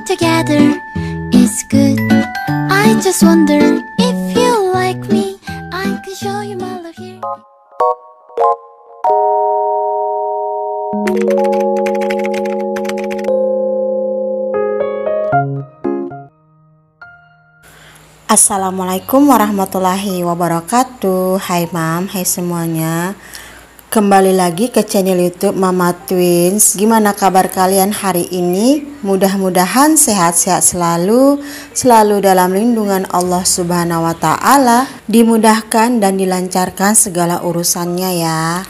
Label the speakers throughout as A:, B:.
A: together is good. I just wonder if you like me. I can show you my love here.
B: Assalamualaikum warahmatullahi wabarakatuh. Hai mam, hai semuanya. Kembali lagi ke channel YouTube Mama Twins. Gimana kabar kalian hari ini? Mudah-mudahan sehat-sehat selalu dalam lindungan Allah Subhanahu wa taala, dimudahkan dan dilancarkan segala urusannya ya.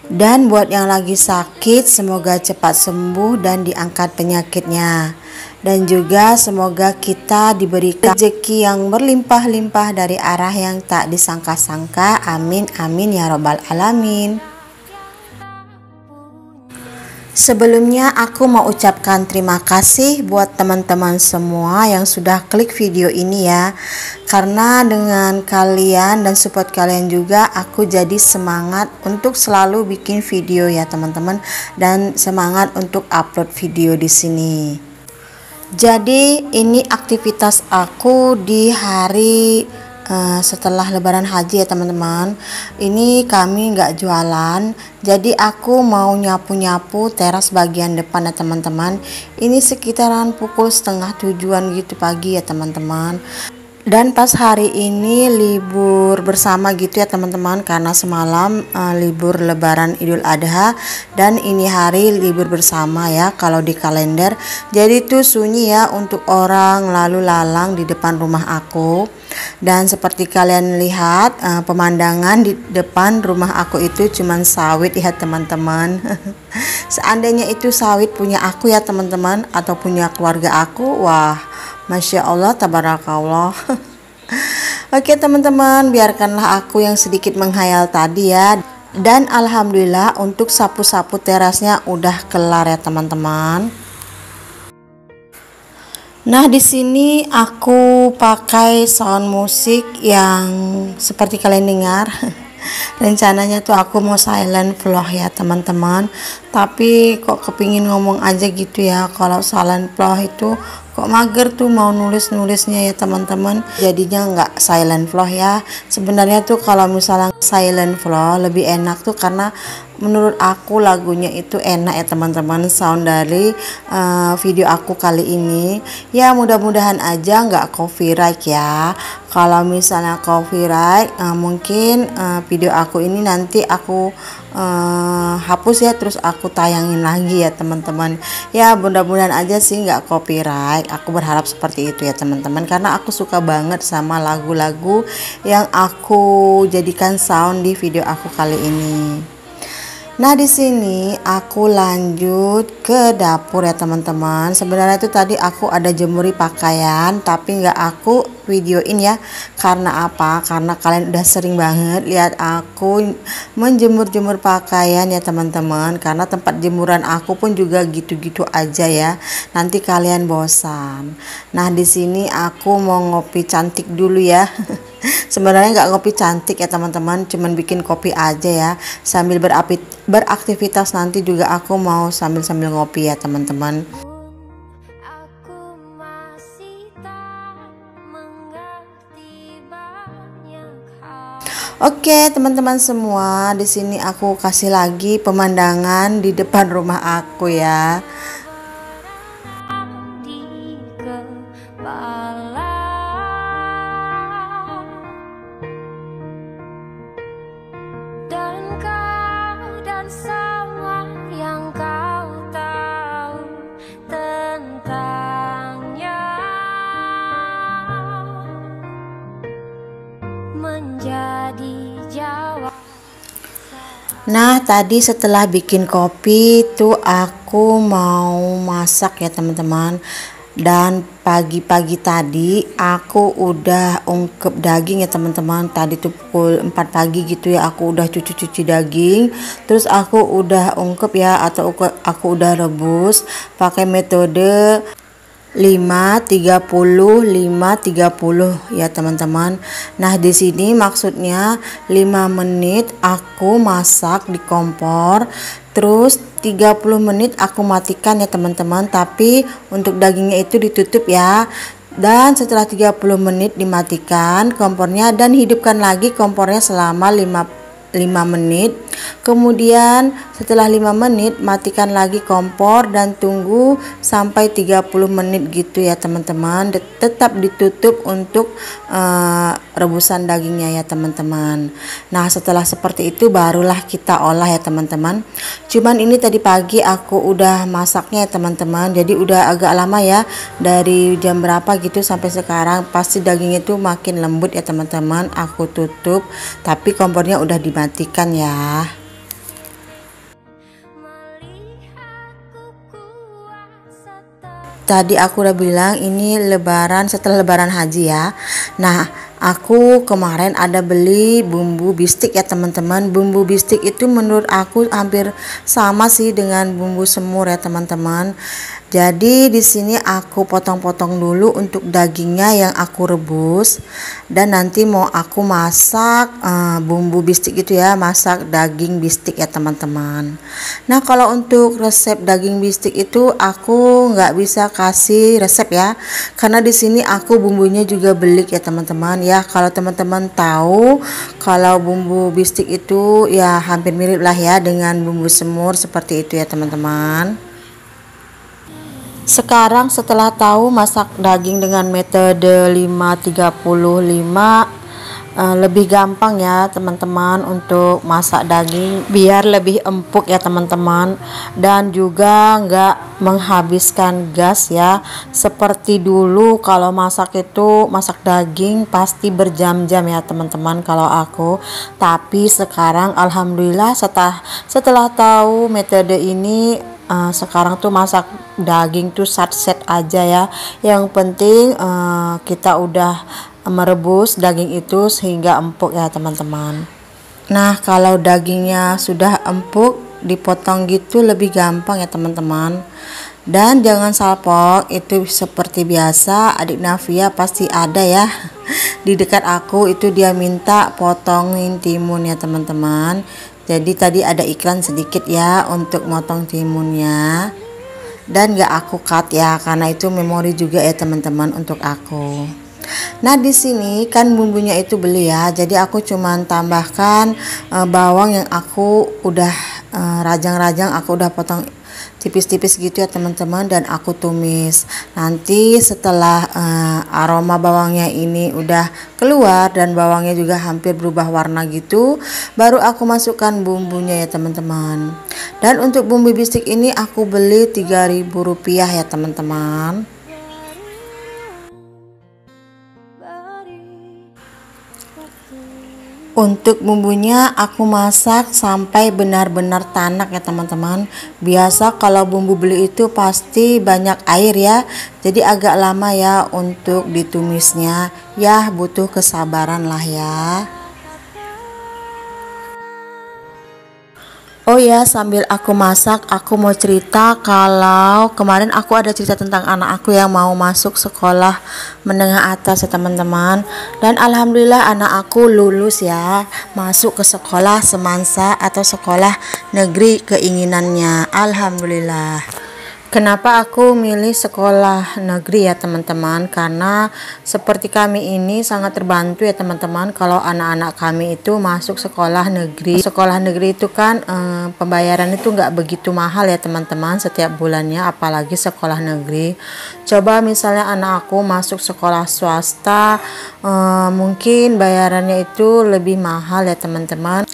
B: Dan buat yang lagi sakit, semoga cepat sembuh dan diangkat penyakitnya. Dan juga semoga kita diberikan rezeki yang berlimpah-limpah dari arah yang tak disangka-sangka. Amin amin ya robbal alamin. Sebelumnya aku mau ucapkan terima kasih buat teman-teman semua yang sudah klik video ini ya. Karena dengan kalian dan support kalian juga aku jadi semangat untuk selalu bikin video ya teman-teman, dan semangat untuk upload video di sini. Jadi ini aktivitas aku di hari setelah lebaran haji ya teman-teman. Ini kami nggak jualan, jadi aku mau nyapu-nyapu teras bagian depan ya teman-teman. Ini sekitaran pukul 6:30 gitu pagi ya teman-teman. Dan pas hari ini libur bersama gitu ya teman-teman, karena semalam libur lebaran Idul Adha dan ini hari libur bersama ya kalau di kalender. Jadi itu sunyi ya untuk orang lalu lalang di depan rumah aku. Dan seperti kalian lihat pemandangan di depan rumah aku itu cuman sawit ya teman-teman. Seandainya itu sawit punya aku ya teman-teman, atau punya keluarga aku, wah Masya Allah tabarakallah. Oke teman-teman, biarkanlah aku yang sedikit menghayal tadi ya. Dan alhamdulillah untuk sapu-sapu terasnya udah kelar ya teman-teman. Nah di sini aku pakai sound musik yang seperti kalian dengar. Rencananya tuh aku mau silent vlog ya teman-teman, tapi kok kepingin ngomong aja gitu ya. Kalau silent vlog itu kok mager tuh mau nulisnya ya teman-teman, jadinya nggak silent vlog ya. Sebenarnya tuh kalau misalnya silent vlog lebih enak tuh, karena menurut aku lagunya itu enak ya teman-teman, sound dari video aku kali ini ya. Mudah-mudahan aja nggak copyright ya. Kalau misalnya copyright mungkin video aku ini nanti aku hapus ya, terus aku tayangin lagi ya teman-teman ya. Mudah-mudahan aja sih nggak copyright, aku berharap seperti itu ya teman-teman, karena aku suka banget sama lagu-lagu yang aku jadikan sound di video aku kali ini. Nah di sini aku lanjut ke dapur ya teman-teman. Sebenarnya itu tadi aku ada jemuri pakaian, tapi nggak aku videoin ya. Karena apa? Karena kalian udah sering banget lihat aku menjemur-jemur pakaian ya teman-teman. Karena tempat jemuran aku pun juga gitu-gitu aja ya. Nanti kalian bosan. Nah di sini aku mau ngopi cantik dulu ya. Sebenarnya nggak ngopi cantik ya teman-teman, cuman bikin kopi aja ya. Sambil beraktivitas nanti juga aku mau sambil ngopi ya teman-teman. Oke teman-teman semua, di sini aku kasih lagi pemandangan di depan rumah aku ya. Nah tadi setelah bikin kopi tuh aku mau masak ya teman-teman. Dan pagi-pagi tadi aku udah ungkep daging ya teman-teman. Tadi tuh pukul 4 pagi gitu ya, aku udah cuci daging. Terus aku udah ungkep ya, atau aku udah rebus pakai metode 5-30 ya teman-teman. Nah di sini maksudnya 5 menit aku masak di kompor, Terus 30 menit aku matikan ya teman-teman, tapi untuk dagingnya itu ditutup ya. Dan setelah 30 menit dimatikan kompornya dan hidupkan lagi kompornya selama 5 menit. Kemudian setelah 5 menit matikan lagi kompor dan tunggu sampai 30 menit gitu ya teman-teman. Tetap ditutup untuk rebusan dagingnya ya teman-teman. Nah, setelah seperti itu barulah kita olah ya teman-teman. Cuman ini tadi pagi aku udah masaknya ya teman-teman. Jadi udah agak lama ya, dari jam berapa gitu sampai sekarang. Pasti dagingnya itu makin lembut ya teman-teman. Aku tutup tapi kompornya udah dimatikan ya. Tadi aku udah bilang ini lebaran, setelah lebaran haji ya. Nah, aku kemarin ada beli bumbu bistik ya teman-teman. Bumbu bistik itu menurut aku hampir sama sih dengan bumbu semur ya teman-teman. Jadi di sini aku potong-potong dulu untuk dagingnya yang aku rebus, dan nanti mau aku masak bumbu bistik itu ya, masak daging bistik ya teman-teman. Nah, kalau untuk resep daging bistik itu aku nggak bisa kasih resep ya, karena di sini aku bumbunya juga beli ya teman-teman ya. Kalau teman-teman tahu kalau bumbu bistik itu ya hampir mirip lah ya dengan bumbu semur seperti itu ya teman-teman. Sekarang setelah tahu masak daging dengan metode 5-30-5, lebih gampang ya teman-teman untuk masak daging biar lebih empuk ya teman-teman, dan juga nggak menghabiskan gas ya. Seperti dulu kalau masak itu, masak daging pasti berjam-jam ya teman-teman kalau aku. Tapi sekarang alhamdulillah setelah tahu metode ini, sekarang tuh masak daging tuh satset aja ya. Yang penting kita udah merebus daging itu sehingga empuk ya teman-teman. Nah, kalau dagingnya sudah empuk dipotong gitu lebih gampang ya teman-teman. Dan jangan salpok, itu seperti biasa adik Navia pasti ada ya di dekat aku, itu dia minta potongin timun ya teman-teman. Jadi tadi ada iklan sedikit ya untuk motong timunnya, dan gak aku cut ya karena itu memori juga ya teman-teman untuk aku. Nah, di sini kan bumbunya itu beli ya, jadi aku cuman tambahkan bawang yang aku udah rajang-rajang, aku udah potong tipis-tipis gitu ya teman-teman, dan aku tumis. Nanti setelah aroma bawangnya ini udah keluar dan bawangnya juga hampir berubah warna gitu, baru aku masukkan bumbunya ya teman-teman. Dan untuk bumbu bistik ini aku beli Rp3.000 ya teman-teman. Untuk bumbunya aku masak sampai benar-benar tanak ya teman-teman. Biasa kalau bumbu beli itu pasti banyak air ya, jadi agak lama ya untuk ditumisnya. Ya butuh kesabaran lah ya. Oh ya, sambil aku masak, aku mau cerita kalau kemarin aku ada cerita tentang anak aku yang mau masuk sekolah menengah atas ya teman-teman. Dan alhamdulillah anak aku lulus ya, masuk ke sekolah semansa atau sekolah negeri keinginannya. Alhamdulillah. Kenapa aku milih sekolah negeri ya teman-teman? Karena seperti kami ini sangat terbantu ya teman-teman kalau anak-anak kami itu masuk sekolah negeri. Sekolah negeri itu kan pembayaran itu nggak begitu mahal ya teman-teman setiap bulannya, apalagi sekolah negeri. Coba misalnya anak aku masuk sekolah swasta, mungkin bayarannya itu lebih mahal ya teman-teman.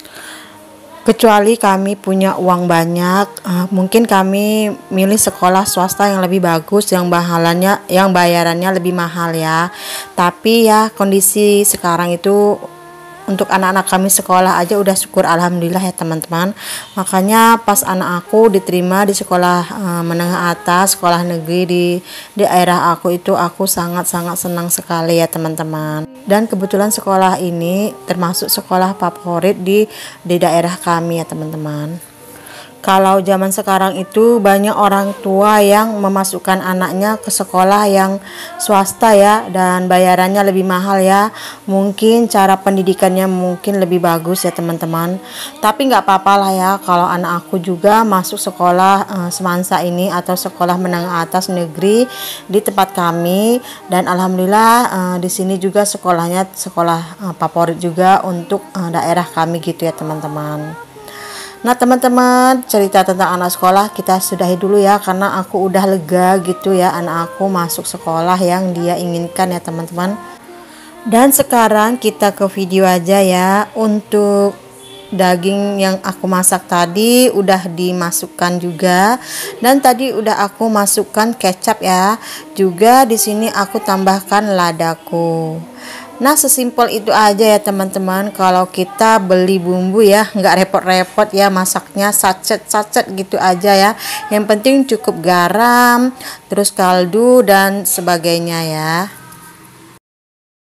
B: Kecuali kami punya uang banyak, mungkin kami milih sekolah swasta yang lebih bagus, yang bayarannya lebih mahal ya. Tapi ya kondisi sekarang itu untuk anak-anak kami sekolah aja udah syukur alhamdulillah ya teman-teman. Makanya pas anak aku diterima di sekolah menengah atas, sekolah negeri di daerah aku itu, aku sangat-sangat senang sekali ya teman-teman. Dan kebetulan sekolah ini termasuk sekolah favorit di daerah kami ya teman-teman. Kalau zaman sekarang itu banyak orang tua yang memasukkan anaknya ke sekolah yang swasta ya, dan bayarannya lebih mahal ya. Mungkin cara pendidikannya mungkin lebih bagus ya teman-teman. Tapi nggak apa-apa lah ya kalau anak aku juga masuk sekolah semansa ini atau sekolah menengah atas negeri di tempat kami, dan alhamdulillah di sini juga sekolahnya sekolah favorit juga untuk daerah kami gitu ya teman-teman. Nah teman-teman, cerita tentang anak sekolah kita sudahi dulu ya, karena aku udah lega gitu ya anak aku masuk sekolah yang dia inginkan ya teman-teman. Dan sekarang kita ke video aja ya. Untuk daging yang aku masak tadi udah dimasukkan juga, dan tadi udah aku masukkan kecap ya. Juga di sini aku tambahkan ladaku. Nah sesimpel itu aja ya teman-teman. Kalau kita beli bumbu ya nggak repot-repot ya, masaknya sacet-sacet gitu aja ya. Yang penting cukup garam, terus kaldu dan sebagainya ya.